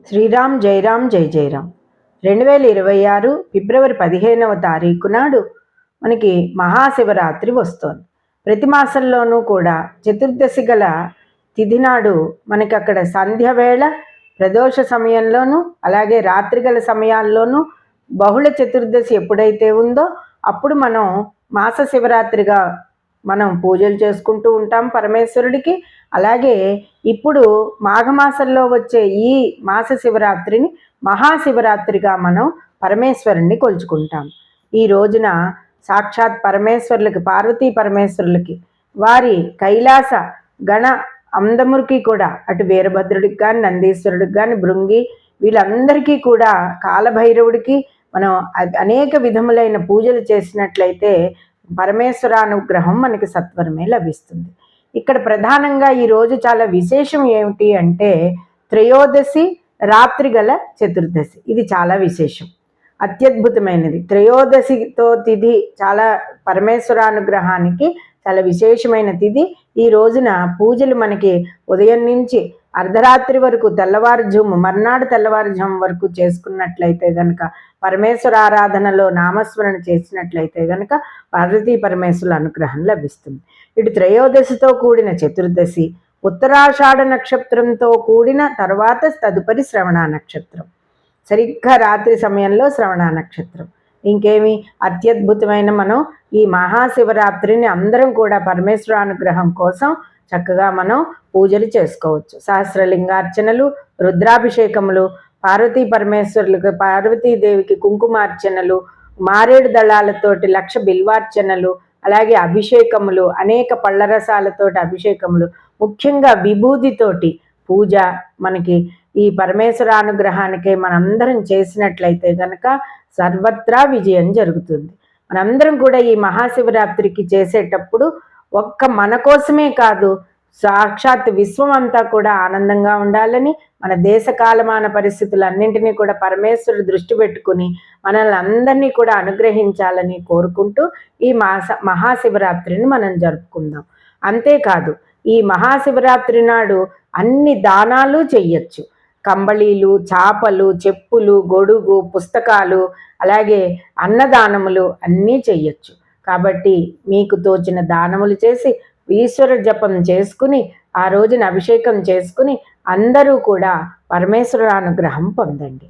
శ్రీరామ్ జయరామ్ జై జయరామ్ 2026 ఫిబ్రవరి 15వ తారీఖు నాడు మనకి మహాశివరాత్రి వస్తోంది. ప్రతి మాసంలోనూ కూడా చతుర్దశి గల తిథి నాడు మనకి అక్కడ సంధ్య వేళ ప్రదోష సమయంలోనూ అలాగే రాత్రి గల సమయాల్లోనూ బహుళ చతుర్దశి ఎప్పుడైతే ఉందో అప్పుడు మనం మాస శివరాత్రిగా మనం పూజలు చేసుకుంటూ ఉంటాం పరమేశ్వరుడికి. అలాగే ఇప్పుడు మాఘమాసంలో వచ్చే ఈ మాస శివరాత్రిని మహాశివరాత్రిగా మనం పరమేశ్వరుణ్ణి కొలుచుకుంటాం. ఈ రోజున సాక్షాత్ పరమేశ్వరులకి, పార్వతీ పరమేశ్వరులకి, వారి కైలాస గణ అందమురికి కూడా, అటు వీరభద్రుడికి కానీ, నందీశ్వరుడికి కానీ, భృంగి వీళ్ళందరికీ కూడా, కాలభైరవుడికి మనం అనేక విధములైన పూజలు చేసినట్లయితే పరమేశ్వరానుగ్రహం మనకి సత్వరమే లభిస్తుంది. ఇక్కడ ప్రధానంగా ఈరోజు చాలా విశేషం ఏమిటి అంటే త్రయోదశి రాత్రి గల చతుర్దశి. ఇది చాలా విశేషం, అత్యద్భుతమైనది. త్రయోదశితో తిథి చాలా పరమేశ్వరానుగ్రహానికి చాలా విశేషమైన తిథి. ఈ రోజున పూజలు మనకి ఉదయం నుంచి అర్ధరాత్రి వరకు, మర్నాడు తెల్లవారుజాము వరకు చేసుకున్నట్లయితే గనక, పరమేశ్వర ఆరాధనలో నామస్మరణ చేసినట్లయితే గనక పార్వతీ పరమేశ్వరుల అనుగ్రహం లభిస్తుంది. ఇటు త్రయోదశితో కూడిన చతుర్దశి, ఉత్తరాషాఢ నక్షత్రంతో కూడిన తర్వాత తదుపరి శ్రవణ నక్షత్రం, సరిగ్గా రాత్రి సమయంలో శ్రవణ నక్షత్రం. ఇంకేమి అత్యద్భుతమైన మనం ఈ మహాశివరాత్రిని అందరం కూడా పరమేశ్వరానుగ్రహం కోసం చక్కగా మనం పూజలు చేసుకోవచ్చు. సహస్రలింగార్చనలు, రుద్రాభిషేకములు, పార్వతీ పరమేశ్వరులకు, పార్వతీదేవికి కుంకుమార్చనలు, మారేడు దళాలతోటి 1,00,000 బిల్వార్చనలు, అలాగే అభిషేకములు, అనేక పళ్ళరసాలతోటి అభిషేకములు, ముఖ్యంగా విభూతితోటి పూజ మనకి ఈ పరమేశ్వరానుగ్రహానికి మనందరం చేసినట్లయితే కనుక సర్వత్రా విజయం జరుగుతుంది. మనందరం కూడా ఈ మహాశివరాత్రికి చేసేటప్పుడు ఒక్క మన కోసమే కాదు, సాక్షాత్ విశ్వం అంతా కూడా ఆనందంగా ఉండాలని, మన దేశ కాలమాన పరిస్థితులన్నింటినీ కూడా పరమేశ్వరుడు దృష్టి పెట్టుకుని మనల్ని అందరినీ కూడా అనుగ్రహించాలని కోరుకుంటూ ఈ మహాశివరాత్రిని మనం జరుపుకుందాం. అంతేకాదు, ఈ మహాశివరాత్రి నాడు అన్ని దానాలు చెయ్యొచ్చు. కంబళీలు, చాపలు, చెప్పులు, గొడుగు, పుస్తకాలు, అలాగే అన్నదానములు అన్నీ చెయ్యొచ్చు. కాబట్టి మీకు తోచిన దానములు చేసి ఈశ్వర జపం చేసుకుని ఆ రోజున అభిషేకం చేసుకుని అందరూ కూడా పరమేశ్వర అనుగ్రహం పొందండి.